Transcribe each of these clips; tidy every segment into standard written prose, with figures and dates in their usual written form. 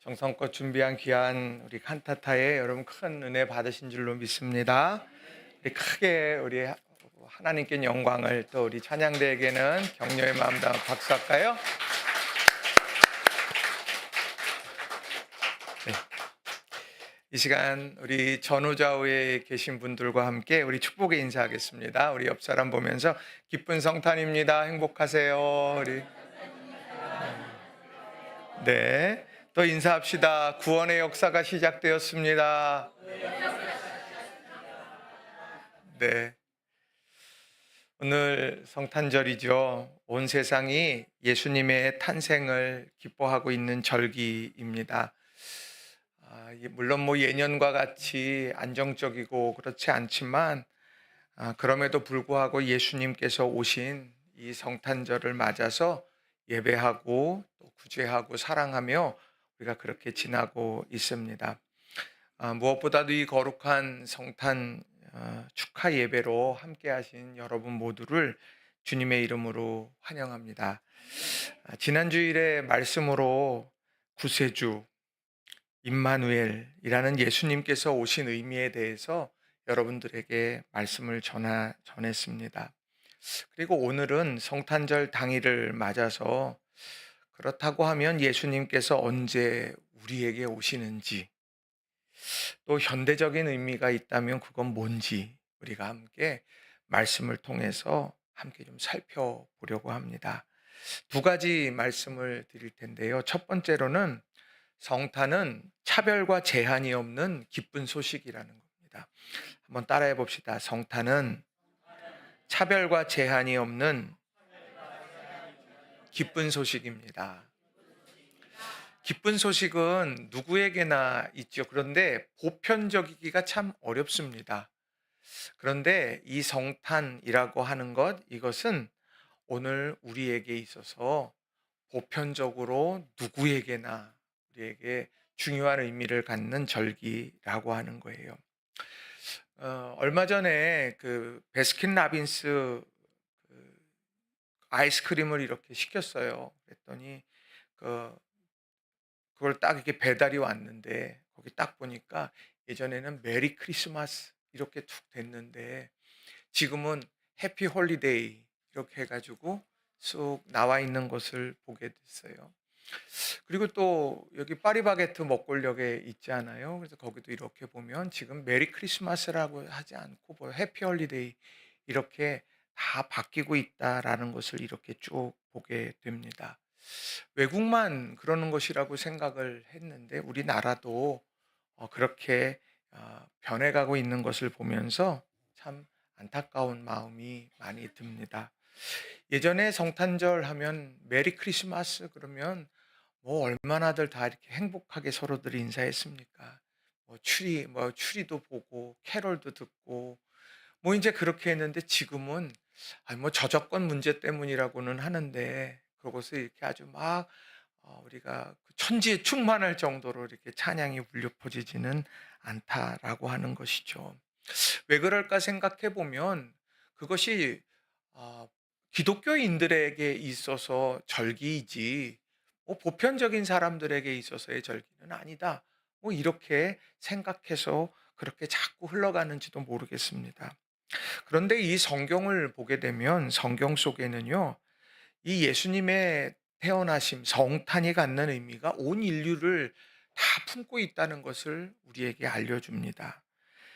정성껏 준비한 귀한 우리 칸타타에 여러분 큰 은혜 받으신 줄로 믿습니다. 우리 크게 우리 하나님께 영광을, 또 우리 찬양대에게는 격려의 마음 담아 박수할까요? 네. 이 시간 우리 전후좌우에 계신 분들과 함께 우리 축복의 인사하겠습니다. 우리 옆 사람 보면서 기쁜 성탄입니다. 행복하세요. 우리 네. 또 인사합시다. 구원의 역사가 시작되었습니다. 네. 오늘 성탄절이죠. 온 세상이 예수님의 탄생을 기뻐하고 있는 절기입니다. 물론 예년과 같이 안정적이고 그렇지 않지만, 그럼에도 불구하고 예수님께서 오신 이 성탄절을 맞아서 예배하고 또 구제하고 사랑하며 우리가 그렇게 지나고 있습니다. 무엇보다도 이 거룩한 성탄 축하 예배로 함께 하신 여러분 모두를 주님의 이름으로 환영합니다. 지난 주일의 말씀으로 구세주 임마누엘이라는 예수님께서 오신 의미에 대해서 여러분들에게 말씀을 전했습니다. 그리고 오늘은 성탄절 당일을 맞아서, 그렇다고 하면 예수님께서 언제 우리에게 오시는지, 또 현대적인 의미가 있다면 그건 뭔지 우리가 함께 말씀을 통해서 함께 좀 살펴보려고 합니다. 두 가지 말씀을 드릴 텐데요. 첫 번째로는 성탄은 차별과 제한이 없는 기쁜 소식이라는 겁니다. 한번 따라해 봅시다. 성탄은 차별과 제한이 없는 기쁜 소식입니다. 기쁜 소식은 누구에게나 있죠. 그런데 보편적이기가 참 어렵습니다. 그런데 이 성탄이라고 하는 이것은 오늘 우리에게 있어서 보편적으로 누구에게나 우리에게 중요한 의미를 갖는 절기라고 하는 거예요. 얼마 전에 그 베스킨 라빈스 그 아이스크림을 이렇게 시켰어요. 그랬더니 그걸 딱 이렇게 배달이 왔는데, 거기 딱 보니까 예전에는 메리 크리스마스 이렇게 툭 됐는데 지금은 해피 홀리데이 이렇게 해가지고 쑥 나와 있는 것을 보게 됐어요. 그리고 또 여기 파리바게트 먹골역에 있지 않아요? 그래서 거기도 이렇게 보면 지금 메리 크리스마스라고 하지 않고 해피 홀리데이 이렇게 다 바뀌고 있다라는 것을 이렇게 쭉 보게 됩니다. 외국만 그러는 것이라고 생각을 했는데 우리나라도 그렇게 변해가고 있는 것을 보면서 참 안타까운 마음이 많이 듭니다. 예전에 성탄절 하면 메리 크리스마스 그러면 얼마나들 다 이렇게 행복하게 서로들 인사했습니까? 추리도 보고 캐롤도 듣고 이제 그렇게 했는데, 지금은 저작권 문제 때문이라고는 하는데 그것을 이렇게 아주 막 우리가 그 천지에 충만할 정도로 이렇게 찬양이 울려 퍼지지는 않다라고 하는 것이죠. 왜 그럴까 생각해 보면 그것이 어, 기독교인들에게 있어서 절기이지 보편적인 사람들에게 있어서의 절기는 아니다. 이렇게 생각해서 그렇게 자꾸 흘러가는지도 모르겠습니다. 그런데 이 성경을 보게 되면 성경 속에는요, 이 예수님의 태어나심, 성탄이 갖는 의미가 온 인류를 다 품고 있다는 것을 우리에게 알려줍니다.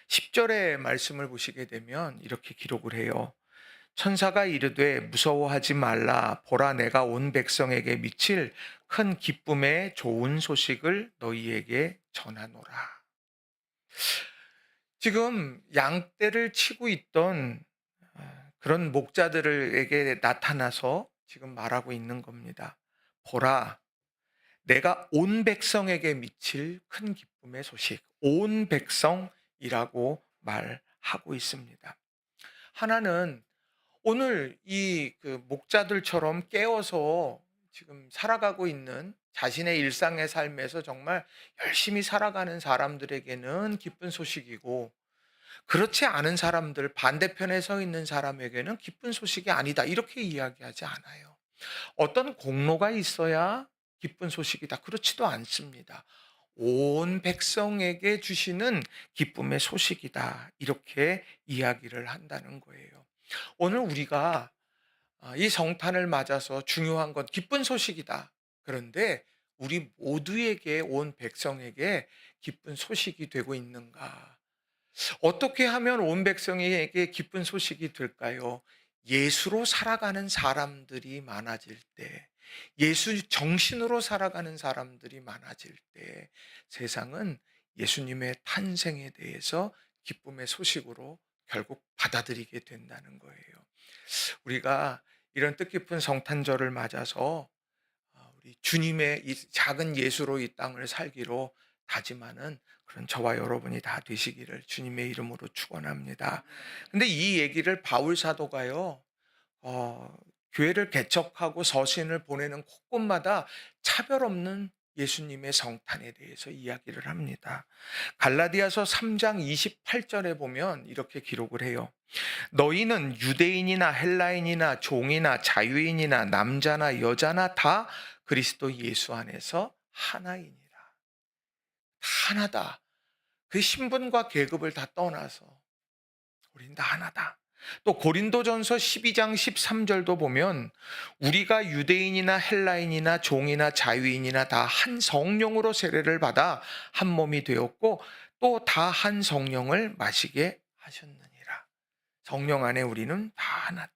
10절의 말씀을 보시게 되면 이렇게 기록을 해요. 천사가 이르되 무서워하지 말라. 보라, 내가 온 백성에게 미칠 큰 기쁨의 좋은 소식을 너희에게 전하노라. 지금 양떼를 치고 있던 그런 목자들에게 나타나서 지금 말하고 있는 겁니다. 보라, 내가 온 백성에게 미칠 큰 기쁨의 소식, 온 백성이라고 말하고 있습니다. 하나는 오늘 이 목자들처럼 깨어서 지금 살아가고 있는 자신의 일상의 삶에서 정말 열심히 살아가는 사람들에게는 기쁜 소식이고, 그렇지 않은 사람들, 반대편에 서 있는 사람에게는 기쁜 소식이 아니다, 이렇게 이야기하지 않아요. 어떤 공로가 있어야 기쁜 소식이다. 그렇지도 않습니다. 온 백성에게 주시는 기쁨의 소식이다. 이렇게 이야기를 한다는 거예요. 오늘 우리가 이 성탄을 맞아서 중요한 건 기쁜 소식이다. 그런데 우리 모두에게, 온 백성에게 기쁜 소식이 되고 있는가? 어떻게 하면 온 백성에게 기쁜 소식이 될까요? 예수로 살아가는 사람들이 많아질 때, 예수 정신으로 살아가는 사람들이 많아질 때, 세상은 예수님의 탄생에 대해서 기쁨의 소식으로 결국 받아들이게 된다는 거예요. 우리가 이런 뜻깊은 성탄절을 맞아서 우리 주님의 이 작은 예수로 이 땅을 살기로 다짐하는 그런 저와 여러분이 다 되시기를 주님의 이름으로 축원합니다. 근데 이 얘기를 바울 사도가요, 어, 교회를 개척하고 서신을 보내는 곳곳마다 차별 없는 예수님의 성탄에 대해서 이야기를 합니다. 갈라디아서 3장 28절에 보면 이렇게 기록을 해요. 너희는 유대인이나 헬라인이나 종이나 자유인이나 남자나 여자나 다 그리스도 예수 안에서 하나이니라. 다 하나다. 그 신분과 계급을 다 떠나서 우린 다 하나다. 또 고린도전서 12장 13절도 보면 우리가 유대인이나 헬라인이나 종이나 자유인이나 다 한 성령으로 세례를 받아 한 몸이 되었고 또 다 한 성령을 마시게 하셨느니라. 성령 안에 우리는 다 하나다.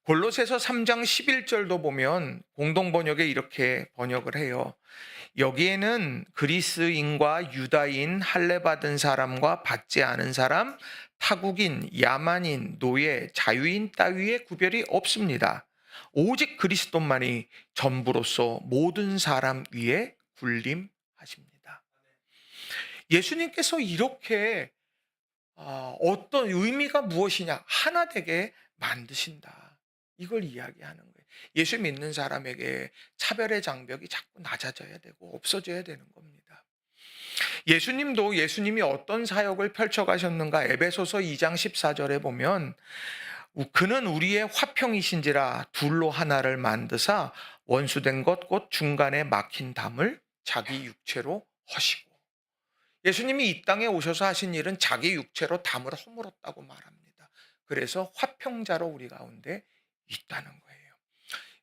골로새서 3장 11절도 보면 공동 번역에 이렇게 번역을 해요. 여기에는 그리스인과 유다인, 할례 받은 사람과 받지 않은 사람, 타국인, 야만인, 노예, 자유인 따위의 구별이 없습니다. 오직 그리스도만이 전부로서 모든 사람 위에 군림하십니다. 예수님께서 이렇게 어떤 의미가 무엇이냐? 하나 되게 만드신다. 이걸 이야기하는 거예요. 예수 믿는 사람에게 차별의 장벽이 자꾸 낮아져야 되고 없어져야 되는 겁니다. 예수님이 어떤 사역을 펼쳐가셨는가? 에베소서 2장 14절에 보면 그는 우리의 화평이신지라 둘로 하나를 만드사 원수된 것 곧 중간에 막힌 담을 자기 육체로 허시고. 예수님이 이 땅에 오셔서 하신 일은 자기 육체로 담을 허물었다고 말합니다. 그래서 화평자로 우리 가운데 있다는 거예요.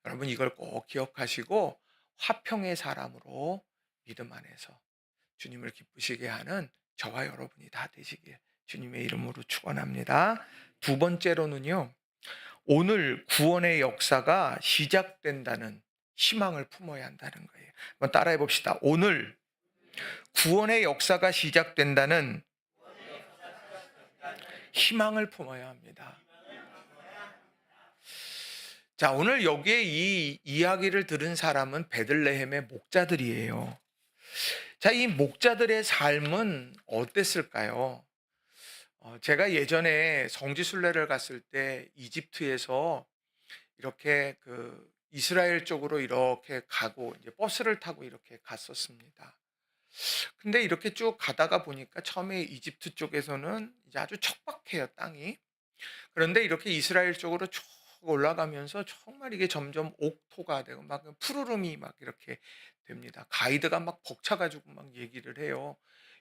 여러분 이걸 꼭 기억하시고 화평의 사람으로 믿음 안에서 주님을 기쁘시게 하는 저와 여러분이 다 되시길 주님의 이름으로 축원합니다. 두 번째로는요. 오늘 구원의 역사가 시작된다는 희망을 품어야 한다는 거예요. 한번 따라해 봅시다. 오늘 구원의 역사가 시작된다는 희망을 품어야 합니다. 자, 오늘 여기에 이 이야기를 들은 사람은 베들레헴의 목자들이에요. 자, 이 목자들의 삶은 어땠을까요? 제가 예전에 성지순례를 갔을 때 이집트에서 이렇게 그 이스라엘 쪽으로 이렇게 가고 이제 버스를 타고 이렇게 갔었습니다. 근데 이렇게 쭉 가다가 보니까 처음에 이집트 쪽에서는 이제 아주 척박해요, 땅이. 그런데 이렇게 이스라엘 쪽으로 쭉 올라가면서 정말 이게 점점 옥토가 되고 막 푸르름이 막 이렇게 됩니다. 가이드가 막 벅차가지고 막 얘기를 해요.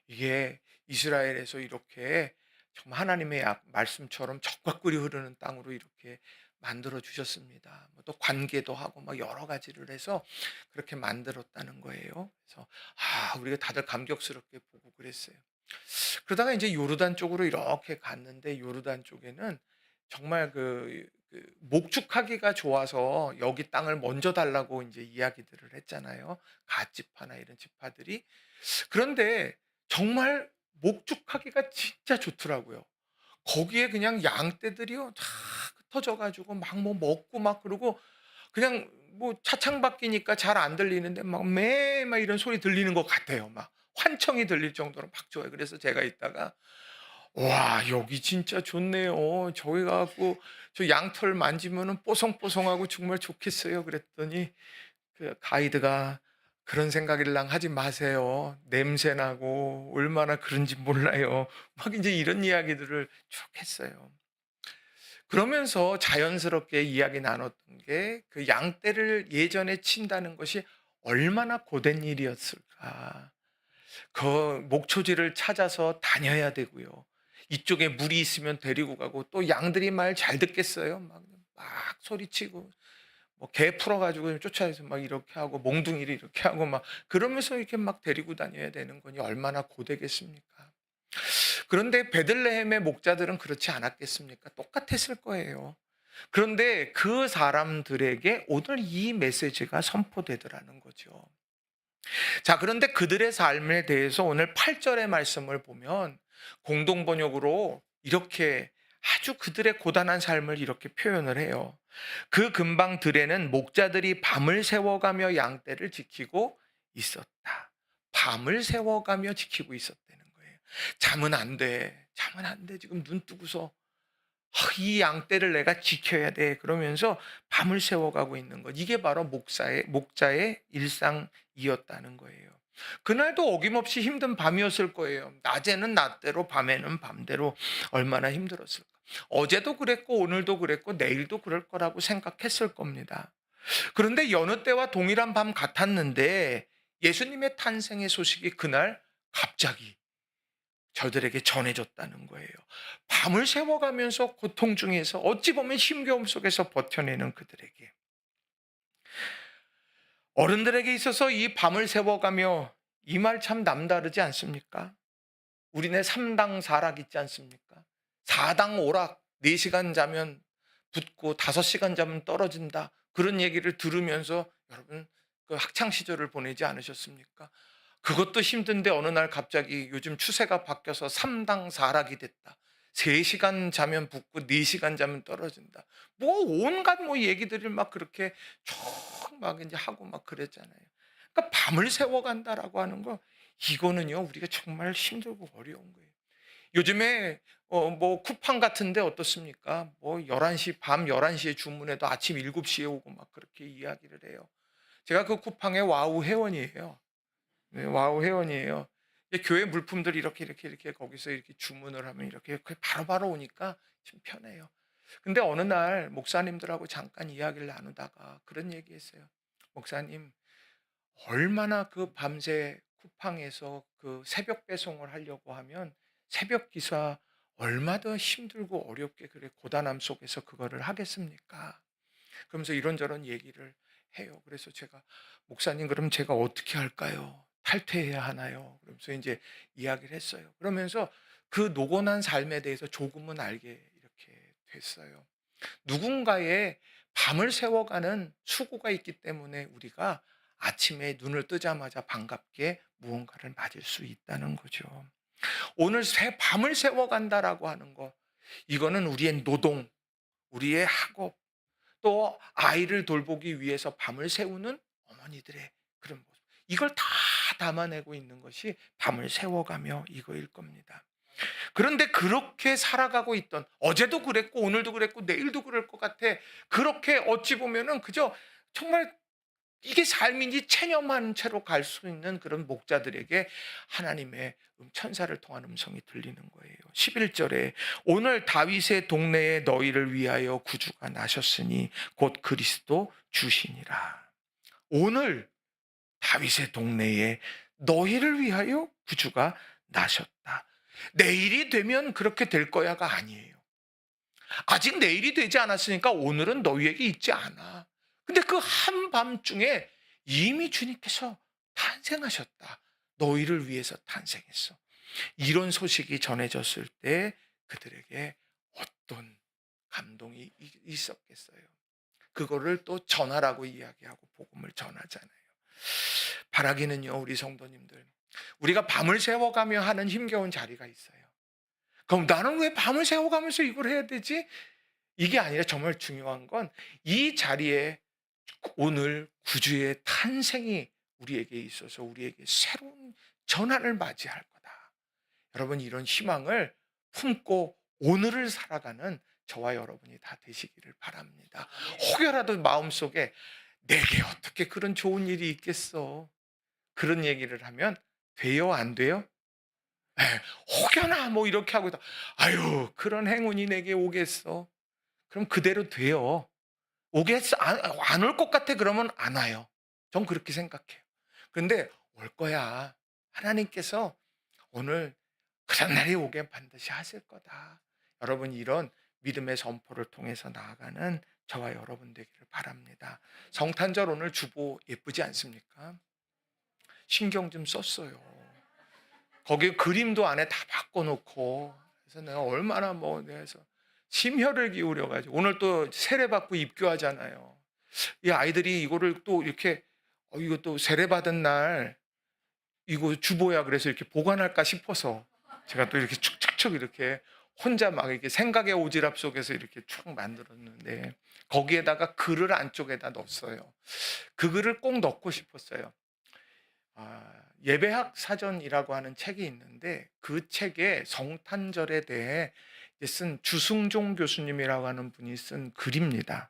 이게 이스라엘에서 이렇게 정말 하나님의 말씀처럼 적과 꿀이 흐르는 땅으로 이렇게 만들어 주셨습니다. 또 관계도 하고 막 여러 가지를 해서 그렇게 만들었다는 거예요. 그래서 우리가 다들 감격스럽게 보고 그랬어요. 그러다가 이제 요르단 쪽으로 이렇게 갔는데 요르단 쪽에는 정말 목축하기가 좋아서 여기 땅을 먼저 달라고 이제 이야기들을 했잖아요. 갓지파나 이런 지파들이. 그런데 정말 목축하기가 진짜 좋더라고요. 거기에 그냥 양떼들이요 다 흩어져 가지고 막 뭐 먹고 막 그러고 그냥 뭐 차창 바뀌니까 잘 안 들리는데 막 매 막 이런 소리 들리는 것 같아요. 막 환청이 들릴 정도로 막 좋아요. 그래서 제가 있다가 와 여기 진짜 좋네요. 저기 가 갖고 저 양털 만지면은 뽀송뽀송하고 정말 좋겠어요. 그랬더니 그 가이드가 "그런 생각일랑 하지 마세요. 냄새 나고 얼마나 그런지 몰라요." 막 인제 이런 이야기들을 쭉 했어요. 그러면서 자연스럽게 이야기 나눴던 게 그 양떼를 예전에 친다는 것이 얼마나 고된 일이었을까. 그 목초지를 찾아서 다녀야 되고요. 이쪽에 물이 있으면 데리고 가고, 또 양들이 말 잘 듣겠어요? 막 소리치고 뭐 개 풀어 가지고 쫓아내서 막 이렇게 하고, 몽둥이를 이렇게 하고 막 그러면서 이렇게 막 데리고 다녀야 되는 거니 얼마나 고되겠습니까? 그런데 베들레헴의 목자들은 그렇지 않았겠습니까? 똑같았을 거예요. 그런데 그 사람들에게 오늘 이 메시지가 선포되더라는 거죠. 자, 그런데 그들의 삶에 대해서 오늘 8절의 말씀을 보면 공동 번역으로 이렇게 아주 그들의 고단한 삶을 이렇게 표현을 해요. 그 근방 들에는 목자들이 밤을 새워가며 양떼를 지키고 있었다. 밤을 새워가며 지키고 있었다는 거예요. 잠은 안 돼. 잠은 안 돼. 지금 눈 뜨고서 이 양떼를 내가 지켜야 돼. 그러면서 밤을 새워가고 있는 것. 이게 바로 목자의 일상이었다는 거예요. 그날도 어김없이 힘든 밤이었을 거예요. 낮에는 낮대로, 밤에는 밤대로 얼마나 힘들었을까. 어제도 그랬고, 오늘도 그랬고, 내일도 그럴 거라고 생각했을 겁니다. 그런데 여느 때와 동일한 밤 같았는데 예수님의 탄생의 소식이 그날 갑자기 저들에게 전해졌다는 거예요. 밤을 새워가면서 고통 중에서 어찌 보면 힘겨움 속에서 버텨내는 그들에게, 어른들에게 있어서 이 밤을 새워가며, 이 말 참 남다르지 않습니까? 우리네 3당 4락 있지 않습니까? 4당 5락, 4시간 자면 붙고 5시간 자면 떨어진다. 그런 얘기를 들으면서 여러분 그 학창 시절을 보내지 않으셨습니까? 그것도 힘든데 어느 날 갑자기 요즘 추세가 바뀌어서 3당 4락이 됐다. 3시간 자면 붙고 4시간 자면 떨어진다. 뭐 온갖 뭐 얘기들을 막 그렇게 막 이제 하고 막 그랬잖아요. 그러니까 밤을 새워간다라고 하는 거, 이거는요 우리가 정말 힘들고 어려운 거예요. 요즘에 뭐 쿠팡 같은데 어떻습니까? 뭐 11시, 밤 11시에 주문해도 아침 7시에 오고 막 그렇게 이야기를 해요. 제가 그 쿠팡의 와우 회원이에요. 네, 와우 회원이에요. 교회 물품들 이렇게 거기서 이렇게 주문을 하면 이렇게 바로바로 오니까 좀 편해요. 근데 어느 날 목사님들하고 잠깐 이야기를 나누다가 그런 얘기했어요. 목사님, 얼마나 그 밤새 쿠팡에서 그 새벽 배송을 하려고 하면 새벽 기사 얼마나 힘들고 어렵게 그래 고단함 속에서 그거를 하겠습니까? 그러면서 이런저런 얘기를 해요. 그래서 제가 목사님, 그럼 제가 어떻게 할까요? 탈퇴해야 하나요? 그러면서 이제 이야기를 했어요. 그러면서 그 노곤한 삶에 대해서 조금은 알게 이렇게 됐어요. 누군가의 밤을 새워가는 수고가 있기 때문에 우리가 아침에 눈을 뜨자마자 반갑게 무언가를 맞을 수 있다는 거죠. 오늘 밤을 새워간다라고 하는 거, 이거는 우리의 노동, 우리의 학업, 또 아이를 돌보기 위해서 밤을 새우는 어머니들의 그런 모습, 이걸 다 담아내고 있는 것이 밤을 새워가며 이거일 겁니다. 그런데 그렇게 살아가고 있던, 어제도 그랬고 오늘도 그랬고 내일도 그럴 것 같아, 그렇게 어찌 보면은 그저 정말 이게 삶인지 체념한 채로 갈 수 있는 그런 목자들에게 하나님의 천사를 통한 음성이 들리는 거예요. 11절에 오늘 다윗의 동네에 너희를 위하여 구주가 나셨으니 곧 그리스도 주시니라. 오늘 다윗의 동네에 너희를 위하여 구주가 나셨다. 내일이 되면 그렇게 될 거야가 아니에요. 아직 내일이 되지 않았으니까 오늘은 너희에게 있지 않아. 근데 그 한밤중에 이미 주님께서 탄생하셨다. 너희를 위해서 탄생했어. 이런 소식이 전해졌을 때 그들에게 어떤 감동이 있었겠어요. 그거를 또 전하라고 이야기하고 복음을 전하잖아요. 바라기는요, 우리 성도님들, 우리가 밤을 새워가며 하는 힘겨운 자리가 있어요. 그럼 나는 왜 밤을 새워가면서 이걸 해야 되지? 이게 아니라 정말 중요한 건 이 자리에 오늘 구주의 탄생이 우리에게 있어서 우리에게 새로운 전환을 맞이할 거다. 여러분, 이런 희망을 품고 오늘을 살아가는 저와 여러분이 다 되시기를 바랍니다. 혹여라도 마음속에 내게 어떻게 그런 좋은 일이 있겠어, 그런 얘기를 하면 돼요, 안 돼요? 예, 혹여나 뭐 이렇게 하고 있다. 아유, 그런 행운이 내게 오겠어. 그럼 그대로 돼요. 오겠어? 안 올 것 같아 그러면 안 와요. 전 그렇게 생각해요. 그런데 올 거야. 하나님께서 오늘 그런 날이 오게 반드시 하실 거다. 여러분 이런 믿음의 선포를 통해서 나아가는 저와 여러분 되기를 바랍니다. 성탄절 오늘 주보 예쁘지 않습니까? 신경 좀 썼어요. 거기 그림도 안에 다 바꿔놓고 그래서 내가 얼마나 내서 심혈을 기울여가지고 오늘 또 세례받고 입교하잖아요. 이 아이들이 이거를 또 이렇게 이거 또 세례받은 날 이거 주보야 그래서 이렇게 보관할까 싶어서 제가 또 이렇게 축축축 이렇게 혼자 막 이렇게 생각의 오지랖 속에서 이렇게 쭉 만들었는데 거기에다가 글을 안쪽에다 넣었어요. 그 글을 꼭 넣고 싶었어요. 예배학 사전이라고 하는 책이 있는데 그 책에 성탄절에 대해 쓴 주승종 교수님이라고 하는 분이 쓴 글입니다.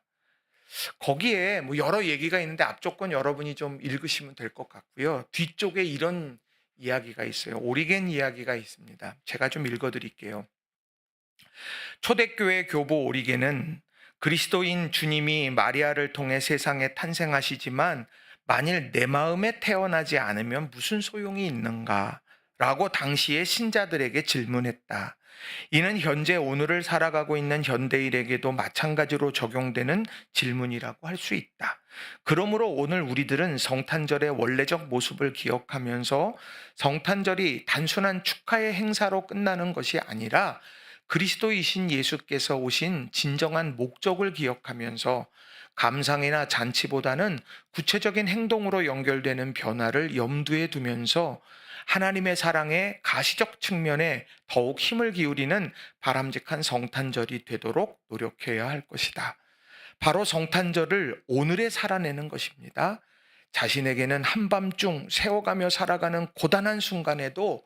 거기에 여러 얘기가 있는데 앞쪽 건 여러분이 좀 읽으시면 될 것 같고요. 뒤쪽에 이런 이야기가 있어요. 오리겐 이야기가 있습니다. 제가 좀 읽어드릴게요. 초대교회 교보 오리겐은 그리스도인 주님이 마리아를 통해 세상에 탄생하시지만 만일 내 마음에 태어나지 않으면 무슨 소용이 있는가? 라고 당시의 신자들에게 질문했다. 이는 현재 오늘을 살아가고 있는 현대인에게도 마찬가지로 적용되는 질문이라고 할 수 있다. 그러므로 오늘 우리들은 성탄절의 원래적 모습을 기억하면서 성탄절이 단순한 축하의 행사로 끝나는 것이 아니라 그리스도이신 예수께서 오신 진정한 목적을 기억하면서 감상이나 잔치보다는 구체적인 행동으로 연결되는 변화를 염두에 두면서 하나님의 사랑의 가시적 측면에 더욱 힘을 기울이는 바람직한 성탄절이 되도록 노력해야 할 것이다. 바로 성탄절을 오늘에 살아내는 것입니다. 자신에게는 한밤중 세워가며 살아가는 고단한 순간에도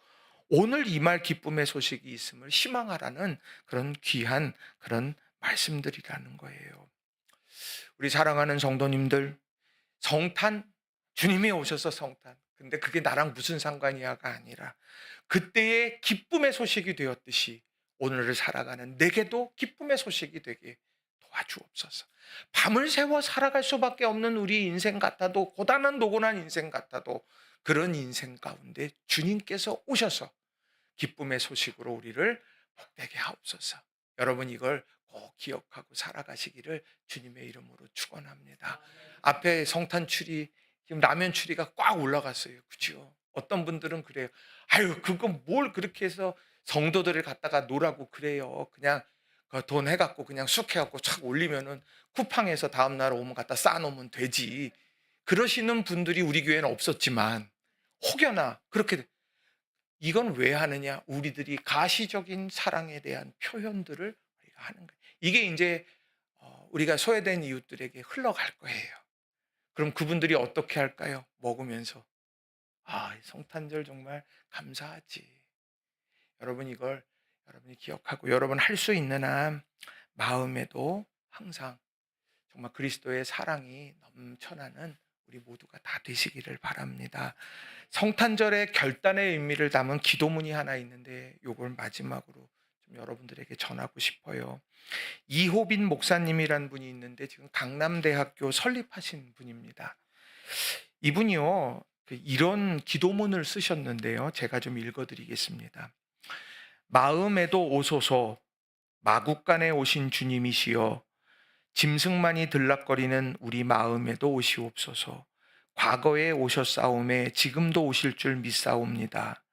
오늘 이 말 기쁨의 소식이 있음을 희망하라는 그런 귀한 그런 말씀들이라는 거예요. 우리 사랑하는 성도님들, 성탄, 주님이 오셔서 성탄. 근데 그게 나랑 무슨 상관이야가 아니라 그때의 기쁨의 소식이 되었듯이 오늘을 살아가는 내게도 기쁨의 소식이 되게 도와주옵소서. 밤을 새워 살아갈 수밖에 없는 우리 인생 같아도 고단한 노곤한 인생 같아도 그런 인생 가운데 주님께서 오셔서 기쁨의 소식으로 우리를 복되게 하옵소서. 여러분 이걸 꼭 기억하고 살아가시기를 주님의 이름으로 축원합니다. 앞에 성탄 추리, 지금 라면 추리가 꽉 올라갔어요. 그죠? 어떤 분들은 그래요. 아유, 그거 뭘 그렇게 해서 성도들을 갖다가 놀라고 그래요. 그냥 돈 해갖고 그냥 쑥 해갖고 착 올리면은 쿠팡에서 다음날 오면 갖다 쌓아놓으면 되지. 그러시는 분들이 우리 교회는 없었지만 혹여나 그렇게 이건 왜 하느냐? 우리들이 가시적인 사랑에 대한 표현들을 우리가 하는 거예요. 이게 이제 우리가 소외된 이웃들에게 흘러갈 거예요. 그럼 그분들이 어떻게 할까요? 먹으면서 성탄절 정말 감사하지. 여러분 이걸 여러분이 기억하고 여러분 할 수 있는 한 마음에도 항상 정말 그리스도의 사랑이 넘쳐나는 우리 모두가 다 되시기를 바랍니다. 성탄절의 결단의 의미를 담은 기도문이 하나 있는데 이걸 마지막으로 좀 여러분들에게 전하고 싶어요. 이호빈 목사님이란 분이 있는데 지금 강남대학교 설립하신 분입니다. 이분이요 이런 기도문을 쓰셨는데요. 제가 좀 읽어드리겠습니다. 마음에도 오소서 마국간에 오신 주님이시여 짐승만이 들락거리는 우리 마음에도 오시옵소서. 과거에 오셨사오매 지금도 오실 줄 믿사옵니다.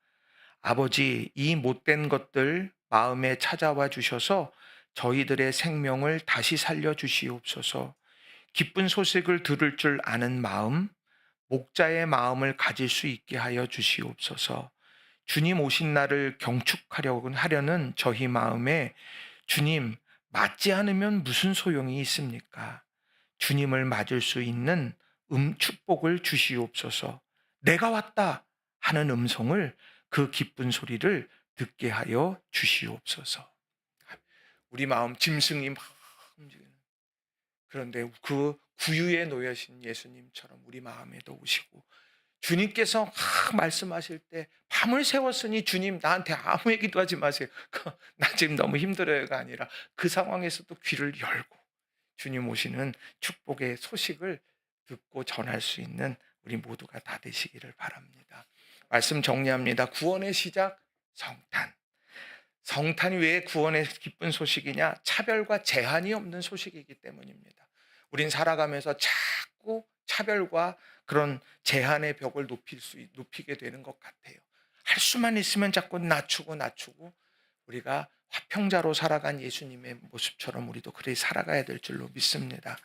아버지, 이 못된 것들 마음에 찾아와 주셔서 저희들의 생명을 다시 살려주시옵소서. 기쁜 소식을 들을 줄 아는 마음, 목자의 마음을 가질 수 있게 하여 주시옵소서. 주님 오신 날을 경축하려는 저희 마음에 주님 맞지 않으면 무슨 소용이 있습니까? 주님을 맞을 수 있는 축복을 주시옵소서. 내가 왔다 하는 음성을 그 기쁜 소리를 듣게 하여 주시옵소서. 우리 마음 짐승이 막 움직이는 그런데 그 구유에 놓여진 예수님처럼 우리 마음에도 오시고 주님께서 막 말씀하실 때 밤을 새웠으니 주님 나한테 아무 얘기도 하지 마세요. 나 지금 너무 힘들어요가 아니라 그 상황에서도 귀를 열고 주님 오시는 축복의 소식을 듣고 전할 수 있는 우리 모두가 다 되시기를 바랍니다. 말씀 정리합니다. 구원의 시작, 성탄. 성탄이 왜 구원의 기쁜 소식이냐? 차별과 제한이 없는 소식이기 때문입니다. 우린 살아가면서 자꾸 차별과 그런 제한의 벽을 높이게 되는 것 같아요. 할 수만 있으면 자꾸 낮추고 우리가 화평자로 살아간 예수님의 모습처럼 우리도 그리 살아가야 될 줄로 믿습니다.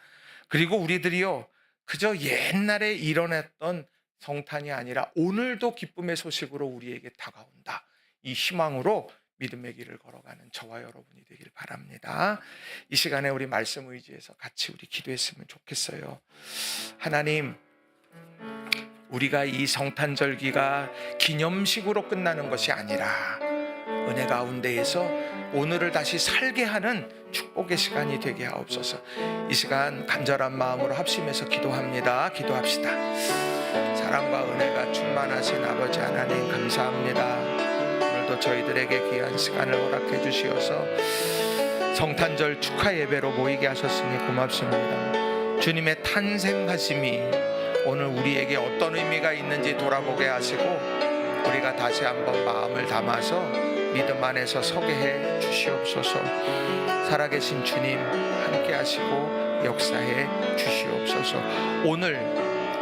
그리고 우리들이요, 그저 옛날에 일어났던 성탄이 아니라 오늘도 기쁨의 소식으로 우리에게 다가온다. 이 희망으로 믿음의 길을 걸어가는 저와 여러분이 되길 바랍니다. 이 시간에 우리 말씀 의지해서 같이 우리 기도했으면 좋겠어요. 하나님, 우리가 이 성탄절기가 기념식으로 끝나는 것이 아니라 은혜 가운데에서 오늘을 다시 살게 하는 축복의 시간이 되게 하옵소서. 이 시간 간절한 마음으로 합심해서 기도합니다. 기도합시다. 사랑과 은혜가 충만하신 아버지 하나님 감사합니다. 오늘도 저희들에게 귀한 시간을 허락해 주시어서 성탄절 축하 예배로 모이게 하셨으니 고맙습니다. 주님의 탄생하심이 오늘 우리에게 어떤 의미가 있는지 돌아보게 하시고 우리가 다시 한번 마음을 담아서 믿음 안에서 서게 해 주시옵소서. 살아계신 주님 함께 하시고 역사해 주시옵소서. 오늘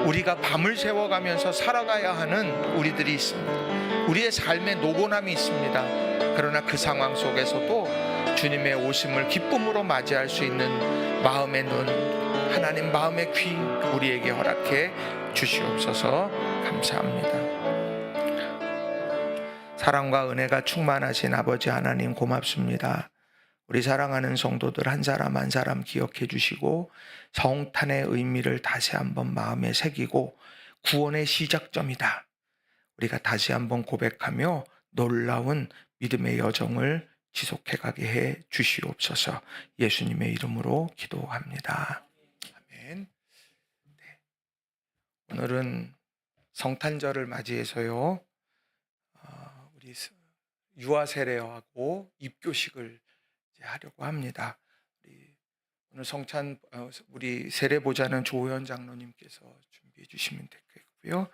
우리가 밤을 새워가면서 살아가야 하는 우리들이 있습니다. 우리의 삶에 노곤함이 있습니다. 그러나 그 상황 속에서도 주님의 오심을 기쁨으로 맞이할 수 있는 마음의 눈, 하나님 마음의 귀 우리에게 허락해 주시옵소서. 감사합니다. 사랑과 은혜가 충만하신 아버지 하나님 고맙습니다. 우리 사랑하는 성도들 한 사람 한 사람 기억해 주시고 성탄의 의미를 다시 한번 마음에 새기고 구원의 시작점이다. 우리가 다시 한번 고백하며 놀라운 믿음의 여정을 지속해 가게 해 주시옵소서. 예수님의 이름으로 기도합니다. 아멘. 네. 오늘은 성탄절을 맞이해서요. 우리 유아 세례하고 입교식을 하려고 합니다. 오늘 우리 세례 보좌는 조호연 장로님께서 준비해 주시면 되겠고요.